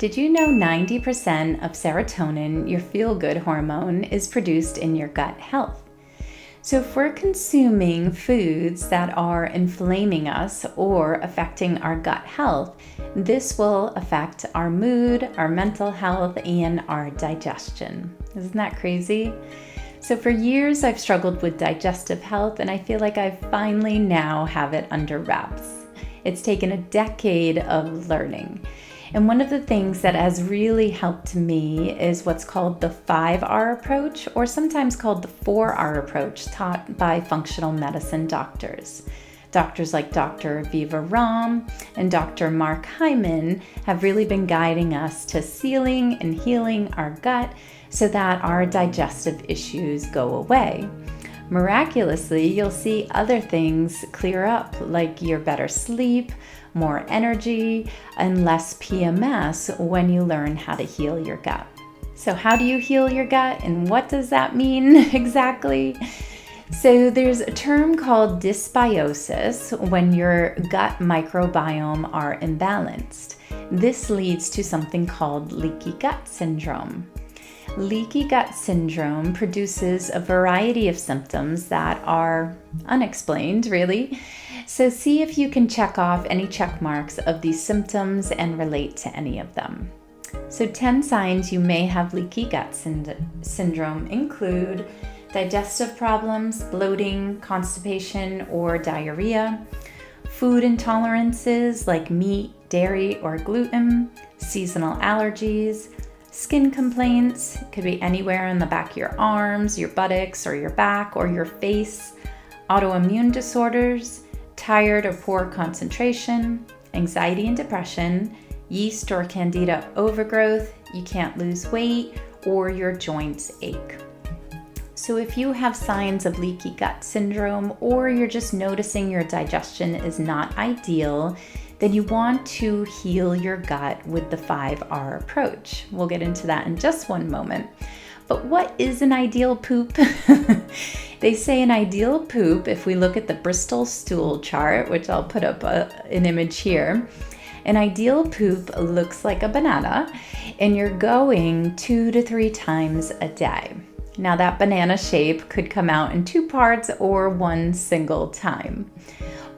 Did you know 90% of serotonin, your feel-good hormone, is produced in your gut health? So if we're consuming foods that are inflaming us or affecting our gut health, this will affect our mood, our mental health, and our digestion. Isn't that crazy? So for years, I've struggled with digestive health, and I feel like I finally now have it under wraps. It's taken a decade of learning. And one of the things that has really helped me is what's called the 5R approach, or sometimes called the 4R approach, taught by functional medicine doctors. Doctors like Dr. Viva Ram and Dr. Mark Hyman have really been guiding us to sealing and healing our gut so that our digestive issues go away. Miraculously, you'll see other things clear up, like your better sleep, more energy, and less PMS when you learn how to heal your gut. So how do you heal your gut, and what does that mean exactly? So there's a term called dysbiosis when your gut microbiome are imbalanced. This leads to something called leaky gut syndrome. Leaky gut syndrome produces a variety of symptoms that are unexplained, really. So see if you can check off any check marks of these symptoms and relate to any of them. So 10 signs you may have leaky gut syndrome include digestive problems, bloating, constipation, or diarrhea, food intolerances like meat, dairy, or gluten, seasonal allergies, skin complaints. It could be anywhere in the back of your arms, your buttocks, or your back, or your face, autoimmune disorders, tired or poor concentration, anxiety and depression, yeast or candida overgrowth, you can't lose weight, or your joints ache. So if you have signs of leaky gut syndrome, or you're just noticing your digestion is not ideal, then you want to heal your gut with the 5R approach. We'll get into that in just one moment. But what is an ideal poop? They say an ideal poop, if we look at the Bristol stool chart, which I'll put up an image here, an ideal poop looks like a banana, and you're going 2 to 3 times a day. Now that banana shape could come out in 2 parts or 1 single time.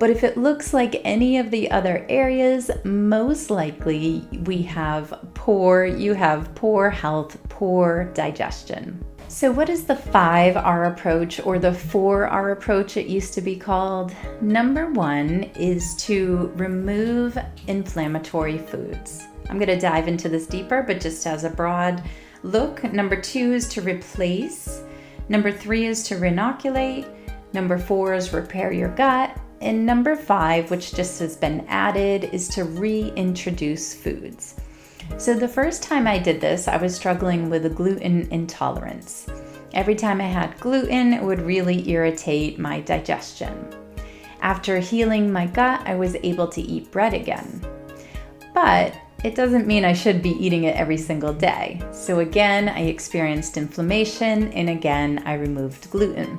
But if it looks like any of the other areas, most likely you have poor health, poor digestion. So what is the 5R approach, or the 4R approach it used to be called? Number 1 is to remove inflammatory foods. I'm going to dive into this deeper, but just as a broad look. Number 2 is to replace. Number 3 is to renoculate. Number 4 is repair your gut. And number 5, which just has been added, is to reintroduce foods. So the first time I did this, I was struggling with a gluten intolerance. Every time I had gluten, it would really irritate my digestion. After healing my gut, I was able to eat bread again. But it doesn't mean I should be eating it every single day. So again, I experienced inflammation, and again, I removed gluten.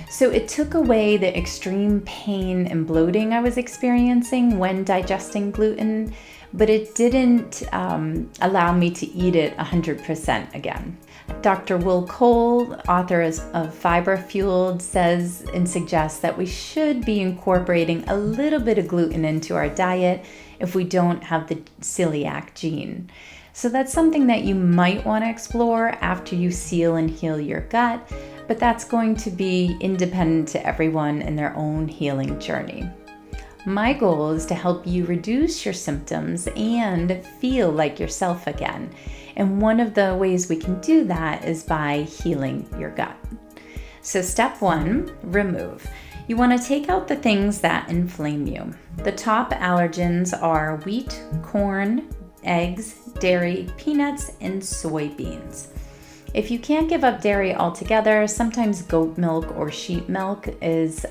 So it took away the extreme pain and bloating I was experiencing when digesting gluten, but it didn't allow me to eat it 100% again. Dr. Will Cole, author of Fiber Fueled, says and suggests that we should be incorporating a little bit of gluten into our diet if we don't have the celiac gene. So that's something that you might want to explore after you seal and heal your gut, but that's going to be independent to everyone in their own healing journey. My goal is to help you reduce your symptoms and feel like yourself again. And one of the ways we can do that is by healing your gut. So step 1, remove. You want to take out the things that inflame you. The top allergens are wheat, corn, eggs, dairy, peanuts, and soybeans. If you can't give up dairy altogether, sometimes goat milk or sheep milk is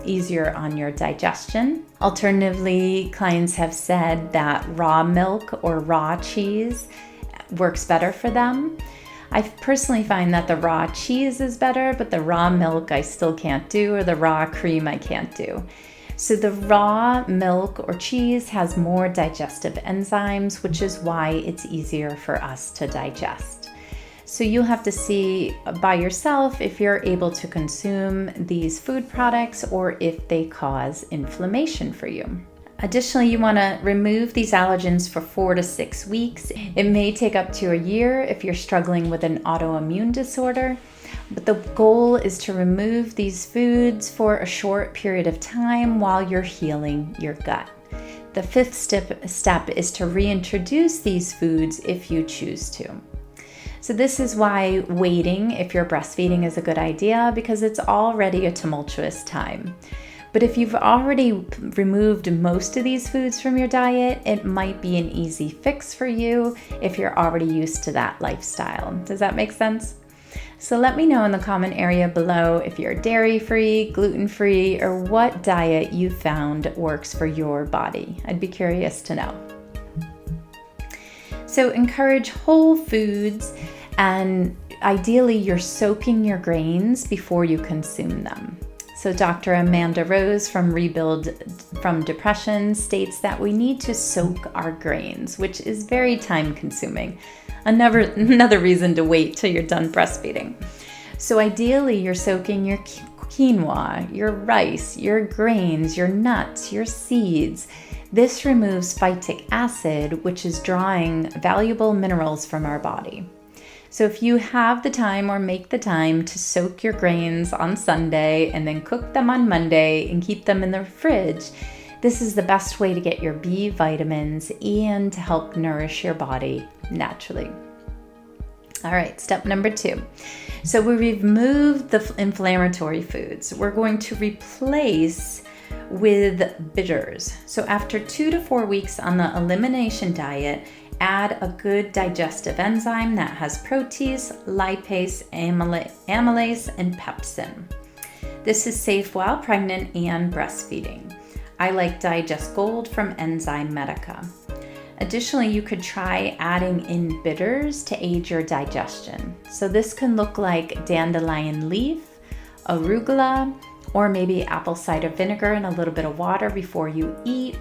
easier on your digestion. Alternatively, clients have said that raw milk or raw cheese works better for them. I personally find that the raw cheese is better, but the raw milk I still can't do, or the raw cream I can't do. So the raw milk or cheese has more digestive enzymes, which is why it's easier for us to digest. So you'll have to see by yourself if you're able to consume these food products or if they cause inflammation for you. Additionally, you want to remove these allergens for 4 to 6 weeks. It may take up to a year if you're struggling with an autoimmune disorder, but the goal is to remove these foods for a short period of time while you're healing your gut. The 5th step is to reintroduce these foods if you choose to. So this is why waiting if you're breastfeeding is a good idea, because it's already a tumultuous time. But if you've already removed most of these foods from your diet, it might be an easy fix for you if you're already used to that lifestyle. Does that make sense? So let me know in the comment area below if you're dairy-free, gluten-free, or what diet you found works for your body. I'd be curious to know. So encourage whole foods, and ideally you're soaking your grains before you consume them. So Dr. Amanda Rose from Rebuild from Depression states that we need to soak our grains, which is very time consuming. Another reason to wait till you're done breastfeeding. So ideally you're soaking your quinoa, your rice, your grains, your nuts, your seeds. This removes phytic acid, which is drawing valuable minerals from our body. So if you have the time or make the time to soak your grains on Sunday and then cook them on Monday and keep them in the fridge, this is the best way to get your B vitamins and to help nourish your body naturally. All right, step number 2. So we remove the inflammatory foods. We're going to replace with bitters. So after 2 to 4 weeks on the elimination diet, add a good digestive enzyme that has protease, lipase, amylase, and pepsin. This is safe while pregnant and breastfeeding. I like Digest Gold from Enzyme Medica. Additionally, you could try adding in bitters to aid your digestion. So this can look like dandelion leaf, arugula, or maybe apple cider vinegar and a little bit of water before you eat.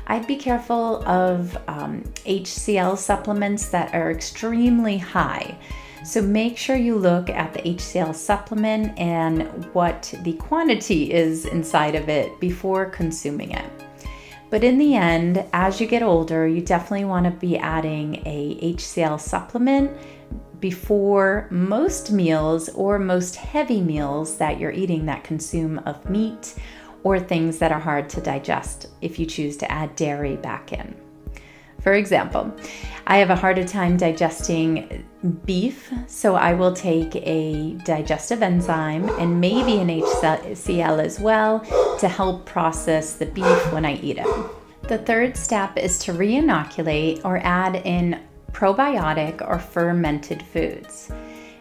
I'd be careful of HCl supplements that are extremely high. So make sure you look at the HCl supplement and what the quantity is inside of it before consuming it. But in the end, as you get older, you definitely want to be adding a HCl supplement before most meals or most heavy meals that you're eating that consume of meat or things that are hard to digest if you choose to add dairy back in. For example, I have a harder time digesting beef, so I will take a digestive enzyme and maybe an HCl as well to help process the beef when I eat it. The 3rd step is to re-inoculate or add in probiotic or fermented foods.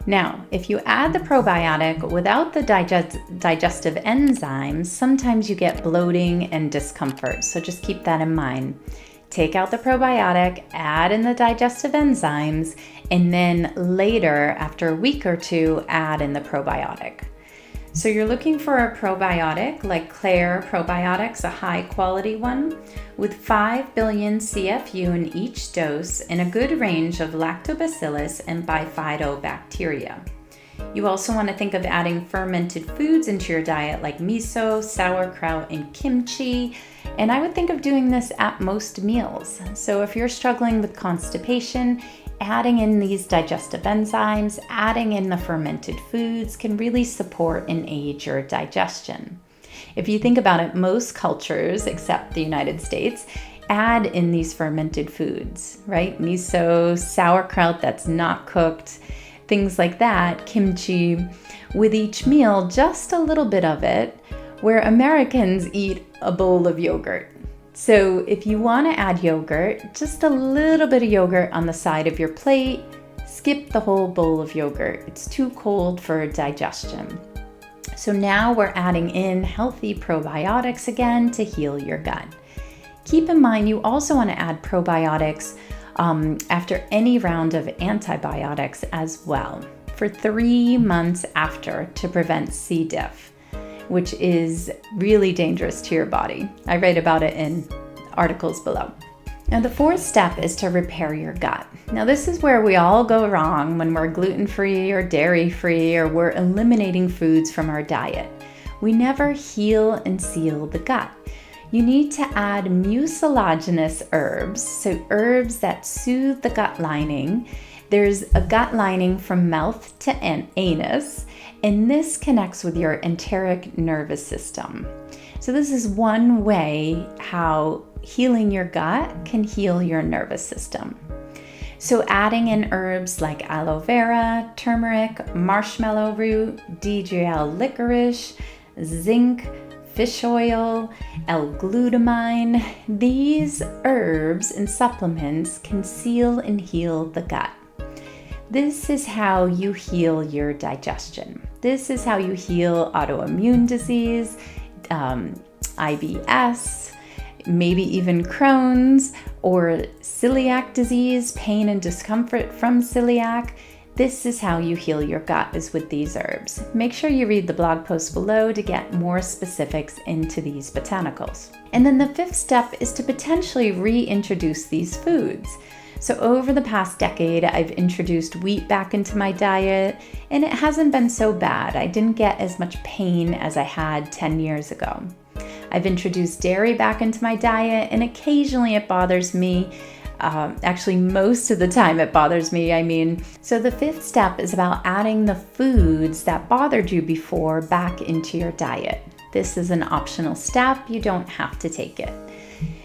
Now, if you add the probiotic without the digestive enzymes, sometimes you get bloating and discomfort, so just keep that in mind. Take out the probiotic, add in the digestive enzymes, and then later, after a week or 2, add in the probiotic. So you're looking for a probiotic like Claire Probiotics, a high quality one, with 5 billion CFU in each dose and a good range of lactobacillus and bifidobacteria. You also want to think of adding fermented foods into your diet like miso, sauerkraut, and kimchi. And I would think of doing this at most meals. So if you're struggling with constipation, adding in these digestive enzymes, adding in the fermented foods can really support and aid your digestion. If you think about it, most cultures, except the United States, add in these fermented foods, right? Miso, sauerkraut that's not cooked, things like that, kimchi, with each meal, just a little bit of it, where Americans eat a bowl of yogurt. So if you want to add yogurt, just a little bit of yogurt on the side of your plate, skip the whole bowl of yogurt. It's too cold for digestion. So now we're adding in healthy probiotics again to heal your gut. Keep in mind, you also want to add probiotics after any round of antibiotics as well for 3 months after to prevent C. diff. which is really dangerous to your body. I write about it in articles below. Now, the fourth step is to repair your gut. Now, this is where we all go wrong when we're gluten-free or dairy-free or we're eliminating foods from our diet. We never heal and seal the gut. You need to add mucilaginous herbs, so herbs that soothe the gut lining. There's a gut lining from mouth to anus, and this connects with your enteric nervous system. So this is one way how healing your gut can heal your nervous system. So adding in herbs like aloe vera, turmeric, marshmallow root, DGL licorice, zinc, fish oil, L-glutamine, these herbs and supplements can seal and heal the gut. This is how you heal your digestion. This is how you heal autoimmune disease, IBS, maybe even Crohn's or celiac disease, pain and discomfort from celiac. This is how you heal your gut, is with these herbs. Make sure you read the blog post below to get more specifics into these botanicals. And then the fifth step is to potentially reintroduce these foods. So over the past decade, I've introduced wheat back into my diet, and it hasn't been so bad. I didn't get as much pain as I had 10 years ago. I've introduced dairy back into my diet, and occasionally it bothers me. Actually, most of the time it bothers me. So the fifth step is about adding the foods that bothered you before back into your diet. This is an optional step. You don't have to take it.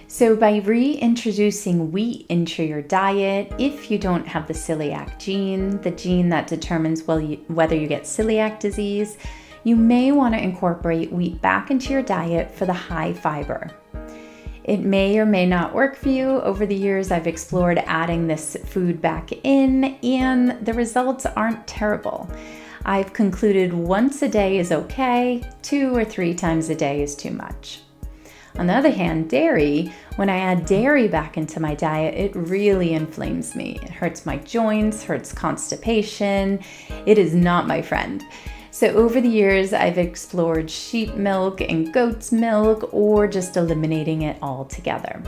So by reintroducing wheat into your diet, if you don't have the celiac gene, the gene that determines whether you get celiac disease, you may want to incorporate wheat back into your diet for the high fiber. It may or may not work for you. Over the years, I've explored adding this food back in, and the results aren't terrible. I've concluded once a day is okay, 2 or 3 times a day is too much. On the other hand, dairy, when I add dairy back into my diet, it really inflames me. It hurts my joints, hurts constipation. It is not my friend. So over the years, I've explored sheep milk and goat's milk, or just eliminating it altogether.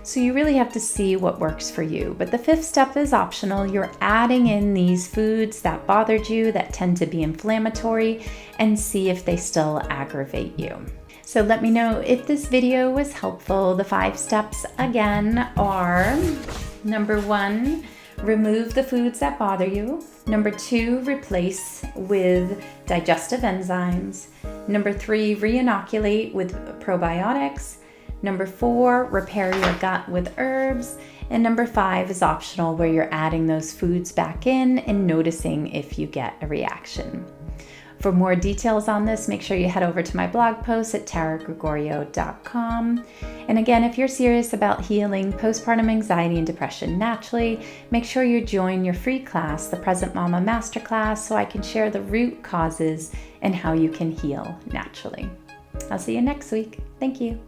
So you really have to see what works for you. But the fifth step is optional. You're adding in these foods that bothered you, that tend to be inflammatory, and see if they still aggravate you. So let me know if this video was helpful. The 5 steps again are: number 1, remove the foods that bother you. Number 2, replace with digestive enzymes. Number 3, re-inoculate with probiotics. Number 4, repair your gut with herbs. And number 5 is optional, where you're adding those foods back in and noticing if you get a reaction. For more details on this, make sure you head over to my blog post at taragregorio.com. And again, if you're serious about healing postpartum anxiety and depression naturally, make sure you join your free class, the Present Mama Masterclass, so I can share the root causes and how you can heal naturally. I'll see you next week. Thank you.